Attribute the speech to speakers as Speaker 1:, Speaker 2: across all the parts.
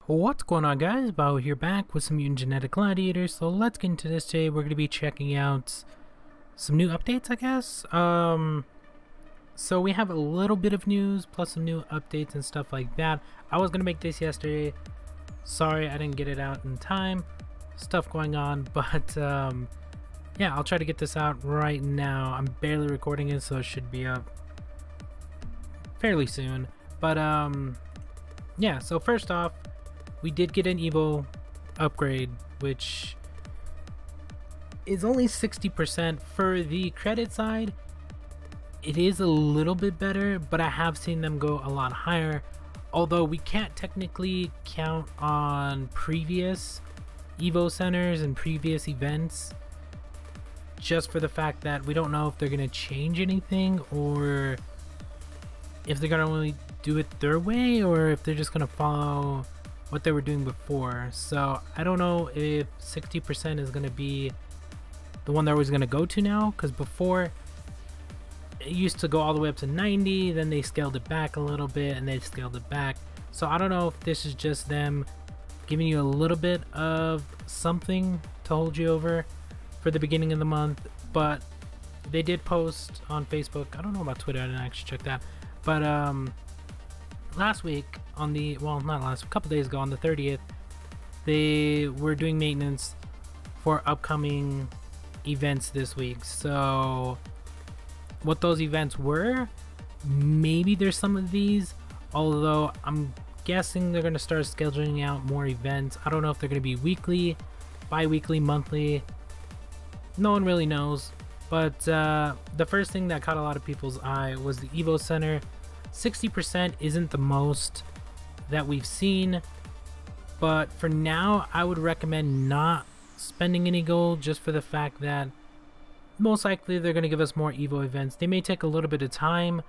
Speaker 1: What's going on, guys? Bao here, back with some Mutant Genetic Gladiators. So let's get into this today. We're going to be checking out some new updates, I guess. So we have a little bit of news plus some new updates and stuff like that. I was going to make this yesterday. Sorry I didn't get it out in time. Stuff going on, but yeah, I'll try to get this out right now. I'm barely recording it, so it should be up fairly soon. But yeah, so first off, we did get an Evo upgrade, which is only 60% for the credit side. It is a little bit better, but I have seen them go a lot higher. Although we can't technically count on previous Evo centers and previous events, just for the fact that we don't know if they're going to change anything or if they're going to only do it their way or if they're just going to follow what they were doing before. So I don't know if 60% is going to be the one that was going to go to now, because before it used to go all the way up to 90, then they scaled it back a little bit and they scaled it back. So I don't know if this is just them giving you a little bit of something to hold you over for the beginning of the month, but they did post on Facebook. I don't know about Twitter, I didn't actually check that, but last week on the, well, not last, a couple days ago on the 30th, they were doing maintenance for upcoming events this week. So what those events were, maybe there's some of these, although I'm guessing they're going to start scheduling out more events. I don't know if they're going to be weekly, bi-weekly, monthly. No one really knows. But the first thing that caught a lot of people's eye was the Evo Center. 60% isn't the most that we've seen, but for now I would recommend not spending any gold, just for the fact that most likely they're going to give us more Evo events. They may take a little bit of time,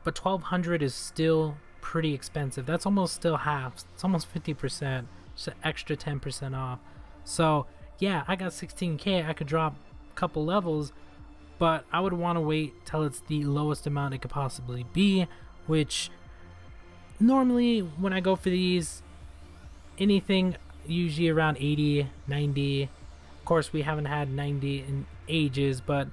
Speaker 1: but 1200 is still pretty expensive. That's almost still half. It's almost 50%, just an extra 10% off. So yeah, I got 16k, I could drop a couple levels, but I would want to wait till it's the lowest amount it could possibly be, which normally when I go for these, anything usually around 80, 90. Of course, we haven't had 90 in ages, but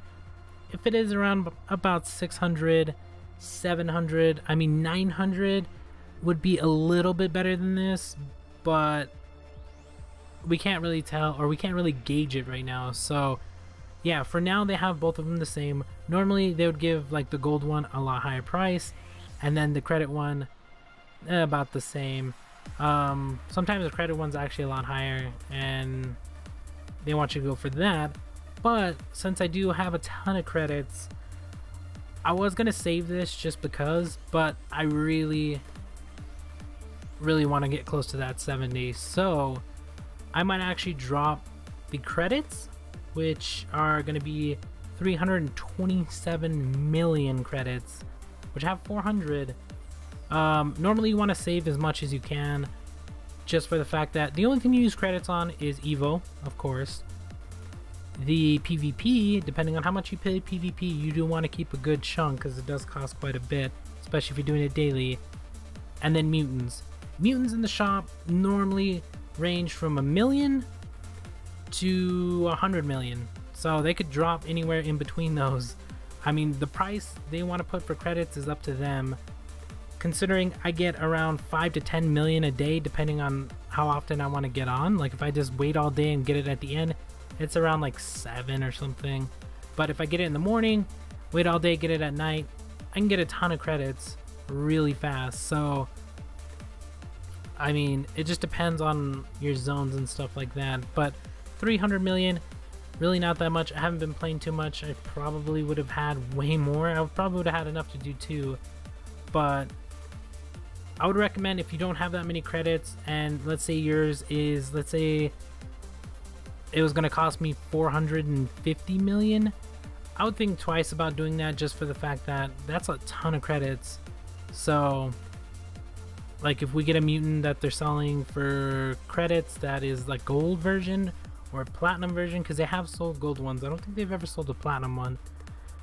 Speaker 1: if it is around about 600, 700, I mean 900 would be a little bit better than this, but we can't really tell, or we can't really gauge it right now. So yeah, for now they have both of them the same. Normally they would give like the gold one a lot higher price, and then the credit one about the same. Sometimes the credit one's actually a lot higher and they want you to go for that. But since I do have a ton of credits, I was gonna save this just because, but I really want to get close to that 70, so I might actually drop the credits, which are going to be 327 million credits, which have 400. Normally you want to save as much as you can, just for the fact that the only thing you use credits on is Evo, of course. The PvP, depending on how much you pay PvP, you do want to keep a good chunk, because it does cost quite a bit, especially if you're doing it daily. And then mutants. Mutants in the shop normally range from 1 million to 100 million, so they could drop anywhere in between those. I mean, the price they want to put for credits is up to them, considering I get around 5 to 10 million a day depending on how often I want to get on. Like if I just wait all day and get it at the end, it's around like 7 or something. But if I get it in the morning, wait all day, get it at night, I can get a ton of credits really fast. So I mean, it just depends on your zones and stuff like that. But 300 million, really not that much. I haven't been playing too much. I probably would have had way more. I probably would have had enough to do too. But I would recommend, if you don't have that many credits, and let's say yours is, let's say it was going to cost me 450 million, I would think twice about doing that, just for the fact that that's a ton of credits. So like if we get a mutant that they're selling for credits that is like gold version or platinum version, because they have sold gold ones. I don't think they've ever sold a platinum one.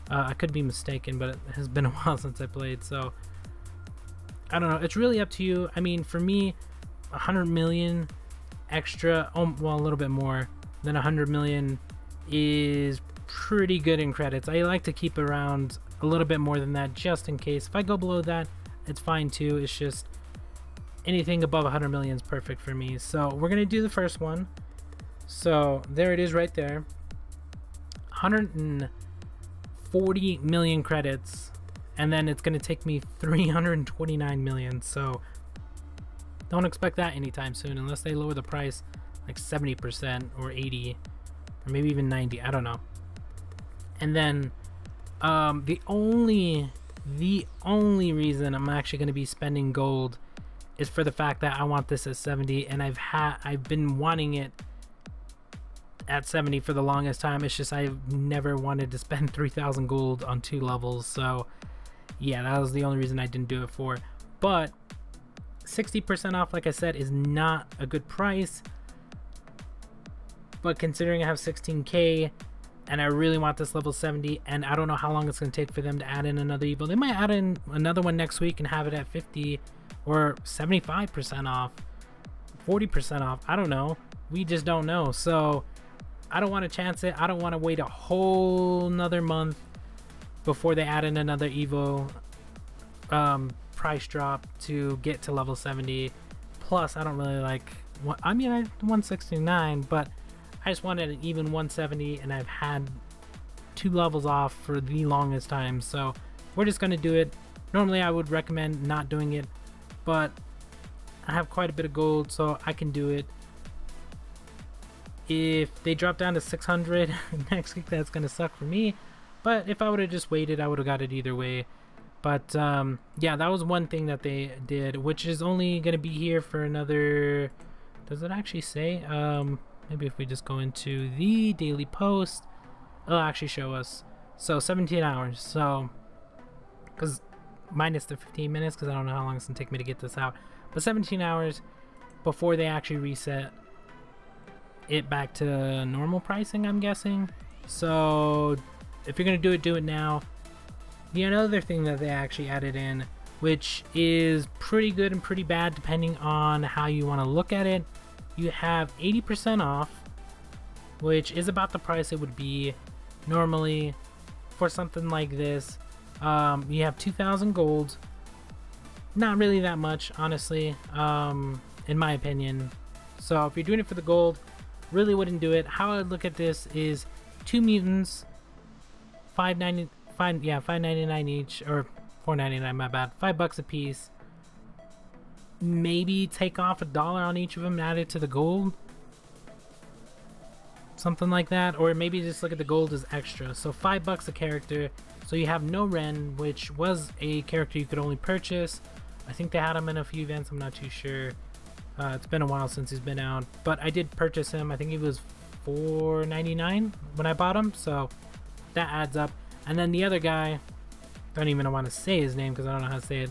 Speaker 1: I could be mistaken, but it has been a while since I played, so I don't know. It's really up to you. I mean, for me, 100 million extra, well, a little bit more than 100 million is pretty good in credits. I like to keep around a little bit more than that just in case. If I go below that, it's fine too. It's just anything above 100 million is perfect for me. So we're gonna do the first one. So there it is right there. 140 million credits, and then it's gonna take me 329 million. So don't expect that anytime soon unless they lower the price like 70% or 80 or maybe even 90. I don't know. And then the only reason I'm actually going to be spending gold is for the fact that I want this at 70, and I've been wanting it at 70 for the longest time. It's just I've never wanted to spend 3,000 gold on 2 levels. So yeah, that was the only reason I didn't do it for. But 60% off, like I said, is not a good price. But considering I have 16k and I really want this level 70, and I don't know how long it's going to take for them to add in another Evo. They might add in another one next week and have it at 50 or 75% off, 40% off. I don't know. We just don't know. So I don't want to chance it. I don't want to wait a whole nother month before they add in another Evo price drop to get to level 70. Plus, I don't really like, I mean, I 169, but I just wanted an even 170, and I've had 2 levels off for the longest time. So we're just going to do it. Normally I would recommend not doing it, but I have quite a bit of gold, so I can do it. If they drop down to 600 next week, that's going to suck for me. But if I would have just waited, I would have got it either way. But yeah, that was one thing that they did, which is only going to be here for another, does it actually say? Maybe if we just go into the daily post, it'll actually show us. So 17 hours. So, because minus the 15 minutes, because I don't know how long it's going to take me to get this out. But 17 hours before they actually reset it back to normal pricing, I'm guessing. So if you're going to do it now. The other thing that they actually added in, which is pretty good and pretty bad depending on how you want to look at it, you have 80% off, which is about the price it would be normally for something like this. You have 2,000 gold. Not really that much, honestly, in my opinion. So if you're doing it for the gold, really wouldn't do it. How I would look at this is 2 mutants, $5.99 each, or $4.99, my bad, $5 a piece. Maybe take off $1 on each of them and add it to the gold, something like that. Or maybe just look at the gold as extra. So $5 a character. So you have No Ren, which was a character you could only purchase. I think they had him in a few events, I'm not too sure. It's been a while since he's been out, but I did purchase him. I think he was $4.99 when I bought him, so that adds up. And then the other guy, don't even want to say his name because I don't know how to say it.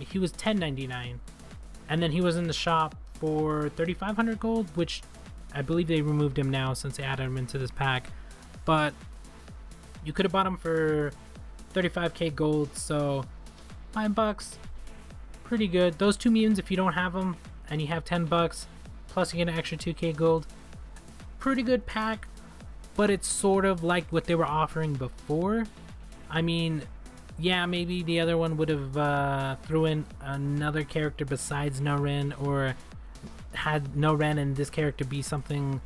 Speaker 1: He was $10.99, and then he was in the shop for 3,500 gold, which I believe they removed him now since they added him into this pack. But you could have bought him for 35k gold, so $5, pretty good. Those 2 mutants, if you don't have them and you have $10, plus you get an extra 2k gold, pretty good pack. But it's sort of like what they were offering before. I mean, yeah, maybe the other one would have threw in another character besides No Ren, or had No Ren and this character be something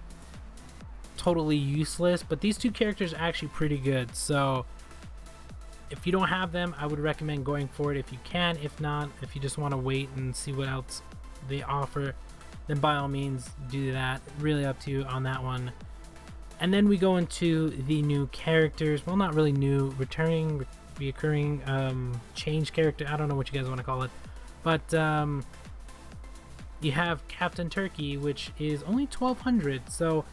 Speaker 1: totally useless. But these 2 characters are actually pretty good. So if you don't have them, I would recommend going for it if you can. If not, if you just want to wait and see what else they offer, then by all means do that. Really up to you on that one. And then we go into the new characters. Well, not really new, returning, reoccurring, change character. I don't know what you guys want to call it. But you have Captain Turkey, which is only 1,200. So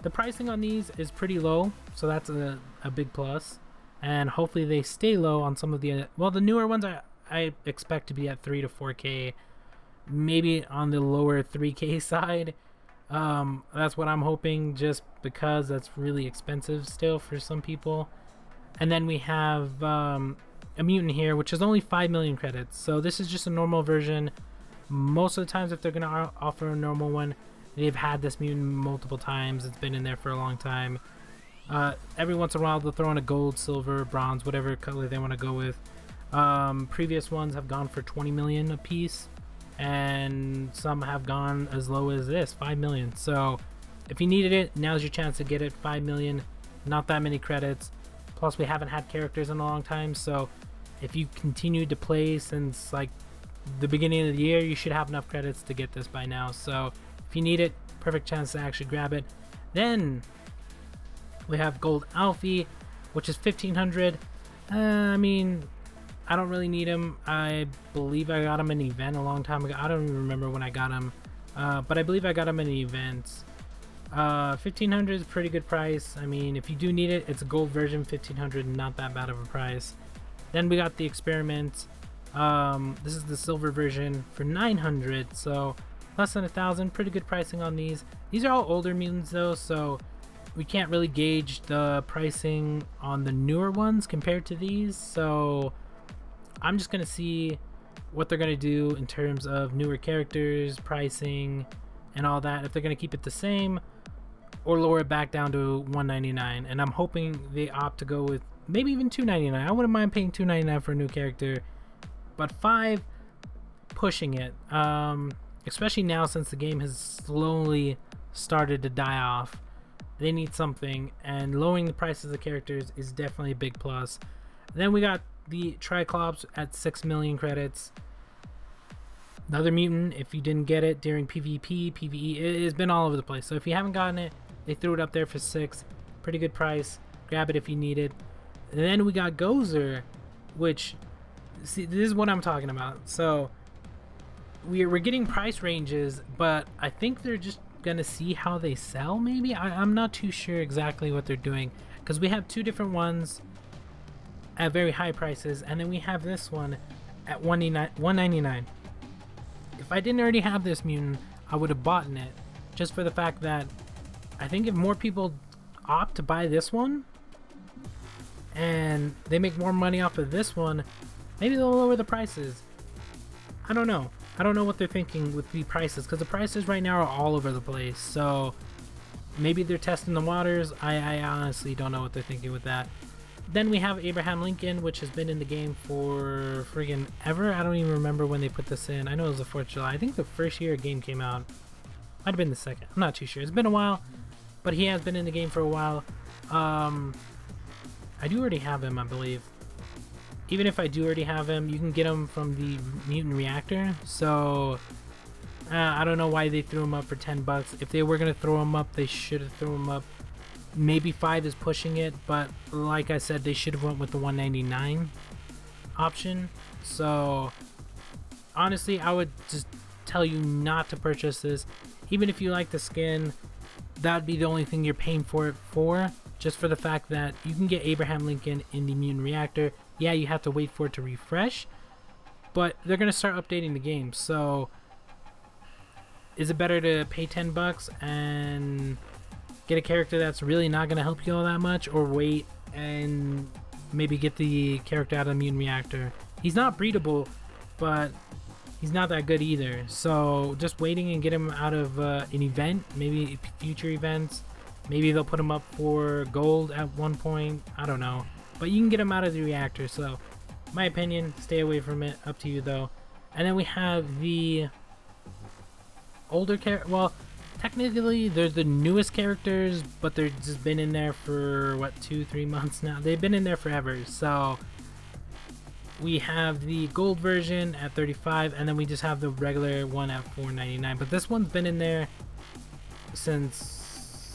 Speaker 1: the pricing on these is pretty low. So that's a big plus. And hopefully they stay low on some of the, well, the newer ones I expect to be at 3 to 4k. Maybe on the lower 3k side. That's what I'm hoping, just because that's really expensive still for some people. And then we have a mutant here, which is only 5 million credits. So this is just a normal version Most of the times, if they're gonna offer a normal one, they've had this mutant multiple times. It's been in there for a long time. Every once in a while, they'll throw in a gold, silver, bronze, whatever color they want to go with. Previous ones have gone for 20 million a piece, and some have gone as low as this, 5 million. So if you needed it, now's your chance to get it. 5 million, not that many credits. Plus, we haven't had characters in a long time, so if you continued to play since like the beginning of the year, you should have enough credits to get this by now. So if you need it, perfect chance to actually grab it. Then we have Gold Alfie, which is 1500. I mean, I don't really need him. I believe I got him in an event a long time ago. I don't even remember when I got him, but I believe I got him in an event. 1500 is a pretty good price. I mean, if you do need it, it's a gold version. 1500, not that bad of a price. Then we got the experiment. This is the silver version for 900, so less than 1,000. Pretty good pricing on these. These are all older mutants though, so we can't really gauge the pricing on the newer ones compared to these. So I'm just gonna see what they're gonna do in terms of newer characters, pricing, and all that. If they're gonna keep it the same or lower it back down to 199, and I'm hoping they opt to go with maybe even 299. I wouldn't mind paying 299 for a new character, but 5, pushing it. Especially now since the game has slowly started to die off. They need something, and lowering the prices of the characters is definitely a big plus. Then we got the Triclops at 6 million credits. Another mutant, if you didn't get it during PvP, PvE, it has been all over the place. So if you haven't gotten it, they threw it up there for 6. Pretty good price. Grab it if you need it. And then we got Gozer, which, see, this is what I'm talking about. So we're getting price ranges, but I think they're just gonna see how they sell. Maybe I'm not too sure exactly what they're doing, because we have 2 different ones at very high prices, and then we have this one at 199. If I didn't already have this mutant, I would have bought it, just for the fact that I think if more people opt to buy this one and they make more money off of this one, maybe they'll lower the prices. I don't know. I don't know what they're thinking with the prices, because the prices right now are all over the place. So maybe they're testing the waters. I honestly don't know what they're thinking with that. Then we have Abraham Lincoln, which has been in the game for friggin' ever. I don't even remember when they put this in. I know it was the 4th of July. I think the first year a game came out. Might have been the 2nd. I'm not too sure. It's been a while, but he has been in the game for a while. I do already have him, I believe. Even if I do already have him, you can get him from the mutant reactor. So I don't know why they threw him up for 10 bucks. If they were gonna throw him up, they should have thrown him up. Maybe 5 is pushing it, but like I said, they should have went with the 199 option. So honestly, I would just tell you not to purchase this. Even if you like the skin, that'd be the only thing you're paying for it for, just for the fact that you can get Abraham Lincoln in the mutant reactor. Yeah, you have to wait for it to refresh, but they're gonna start updating the game. So is it better to pay 10 bucks and get a character that's really not gonna help you all that much, or wait and maybe get the character out of the mutant reactor? He's not breedable, but he's not that good either. So just waiting and get him out of an event, maybe future events. Maybe they'll put him up for gold at one point. I don't know. But you can get him out of the reactor. So my opinion, stay away from it. Up to you though. And then we have the older character. Well, technically they're the newest characters, but they've just been in there for what, 2-3 months now. They've been in there forever. So we have the gold version at 35, and then we just have the regular one at 4.99. But this one's been in there since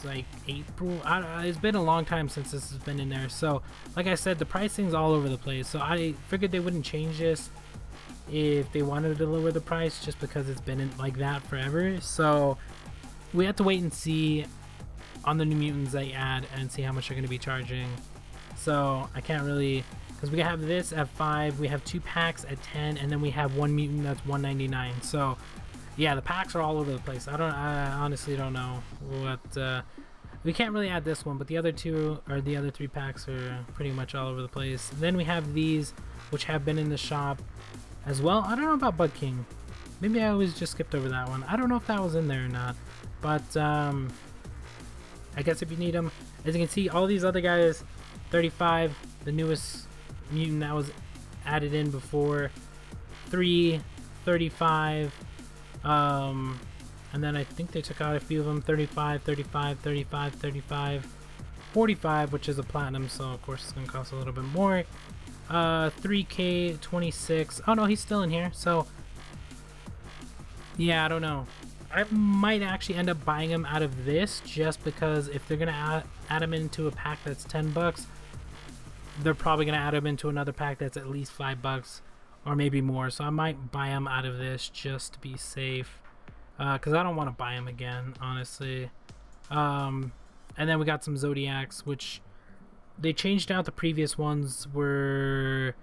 Speaker 1: like April. It's been a long time since this has been in there. So like I said, the pricing's all over the place. So I figured they wouldn't change this if they wanted to lower the price, just because it's been in like that forever. So we have to wait and see on the new mutants they add and see how much they're going to be charging. So I can't really, because we have this at 5, we have 2 packs at 10, and then we have 1 mutant that's 199. So yeah, the packs are all over the place. I honestly don't know what we can't really add this one, but the other 2 or the other 3 packs are pretty much all over the place. Then we have these, which have been in the shop as well. I don't know about Bug King. Maybe I always just skipped over that one. I don't know if that was in there or not. But, I guess if you need them. As you can see, all these other guys, 35, the newest mutant that was added in before. 3, 35, and then I think they took out a few of them. 35, 35, 35, 35, 45, which is a platinum, so of course it's going to cost a little bit more. 3K, 26. Oh no, he's still in here, so yeah, I don't know. I might actually end up buying him out of this, just because if they're gonna add him into a pack that's 10 bucks, they're probably gonna add him into another pack that's at least 5 bucks or maybe more. So I might buy him out of this just to be safe, because I don't want to buy him again, honestly. And then we got some Zodiacs, which they changed out. The previous ones were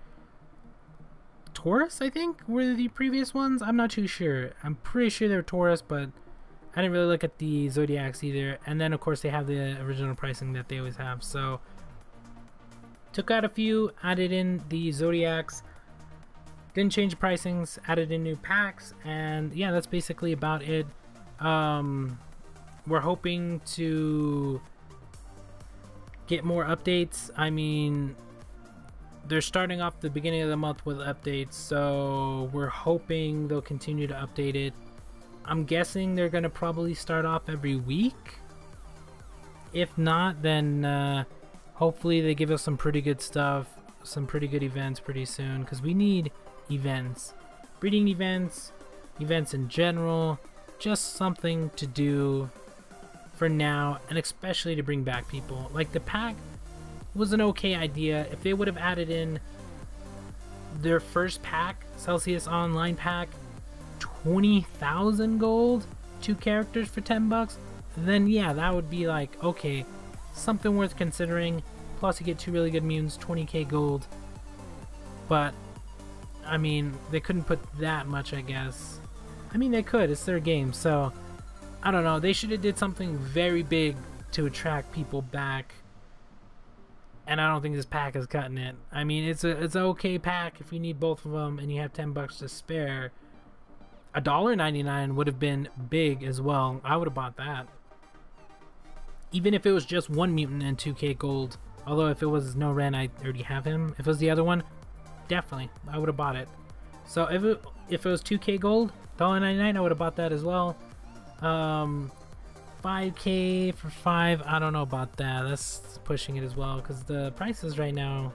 Speaker 1: Taurus, I think, were the previous ones. I'm not too sure. I'm pretty sure they were Taurus, but I didn't really look at the Zodiacs either. And then of course they have the original pricing that they always have. So took out a few, added in the Zodiacs, didn't change the pricings, added in new packs, and yeah, that's basically about it. We're hoping to get more updates. I mean, they're starting off the beginning of the month with updates, so we're hoping they'll continue to update it. I'm guessing they're gonna probably start off every week. If not, then hopefully they give us some pretty good stuff, some pretty good events pretty soon, because we need events, breeding events, events in general, just something to do for now, and especially to bring back people. Like, the pack was an okay idea. If they would have added in their first pack, Celsius Online pack, 20,000 gold, 2 characters for 10 bucks, then yeah, that would be like, okay, something worth considering. Plus you get 2 really good mutants, 20k gold. But I mean, they couldn't put that much, I guess. I mean, they could, it's their game, so I don't know. They should have did something very big to attract people back, and I don't think this pack is cutting it. I mean, it's an okay pack if you need both of them and you have 10 bucks to spare. $1.99 would have been big as well. I would have bought that, even if it was just 1 mutant and 2k gold. Although if it was no Ren, I already have him. If it was the other one, definitely I would have bought it. So if it was 2k gold, $1.99, I would have bought that as well. 5k for 5, I don't know about that. That's pushing it as well, because the prices right now,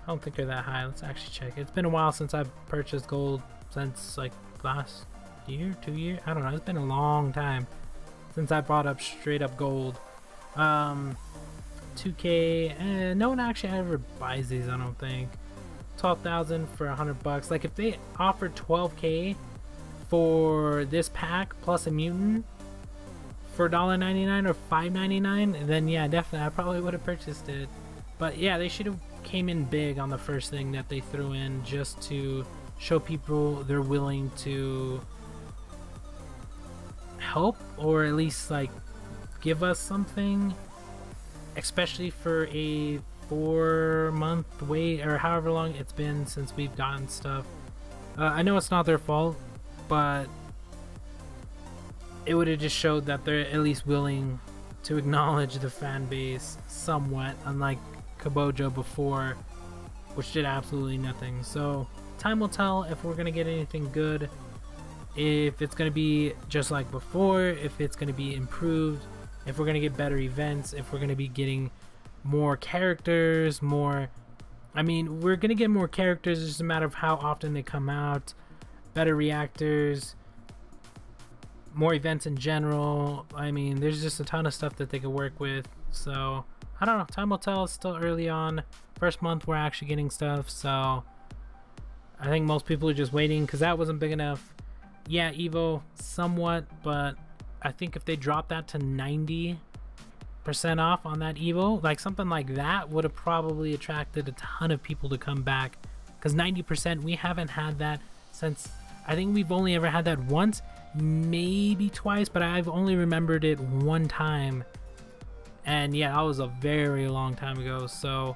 Speaker 1: I don't think they're that high. Let's actually check. It's been a while since I've purchased gold, since like last year, 2 years, I don't know. It's been a long time since I brought up straight up gold. 2k, no one actually ever buys these, I don't think. 12,000 for 100 bucks. Like, if they offered 12k for this pack plus a mutant for $1.99 or $5.99, then yeah, definitely I probably would have purchased it. But yeah, they should have came in big on the first thing that they threw in, just to show people they're willing to help, or at least like give us something, especially for a 4-month wait, or however long it's been since we've gotten stuff. I know it's not their fault, but it would have just showed that they're at least willing to acknowledge the fan base somewhat, unlike Kabojo before, which did absolutely nothing. So time will tell if we're gonna get anything good, if it's gonna be just like before, if it's gonna be improved, if we're gonna get better events, if we're gonna be getting more characters, more, I mean, we're gonna get more characters, it's just a matter of how often they come out, better reactors, more events in general. I mean, there's just a ton of stuff that they could work with. So I don't know, time will tell. It's still early on, first month we're actually getting stuff, so I think most people are just waiting because that wasn't big enough. Yeah, Evo somewhat, but I think if they dropped that to 90% off on that Evo, like something like that would have probably attracted a ton of people to come back, because 90%, we haven't had that since, I think we've only ever had that once, maybe twice, but I've only remembered it one time, and yeah, that was a very long time ago. So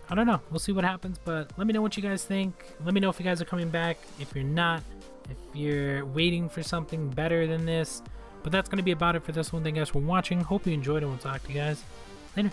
Speaker 1: I don't know, we'll see what happens, but let me know what you guys think. Let me know if you guys are coming back. If you're not, if you're waiting for something better than this. But that's going to be about it for this one. Thank you guys for watching. Hope you enjoyed, and we'll talk to you guys later.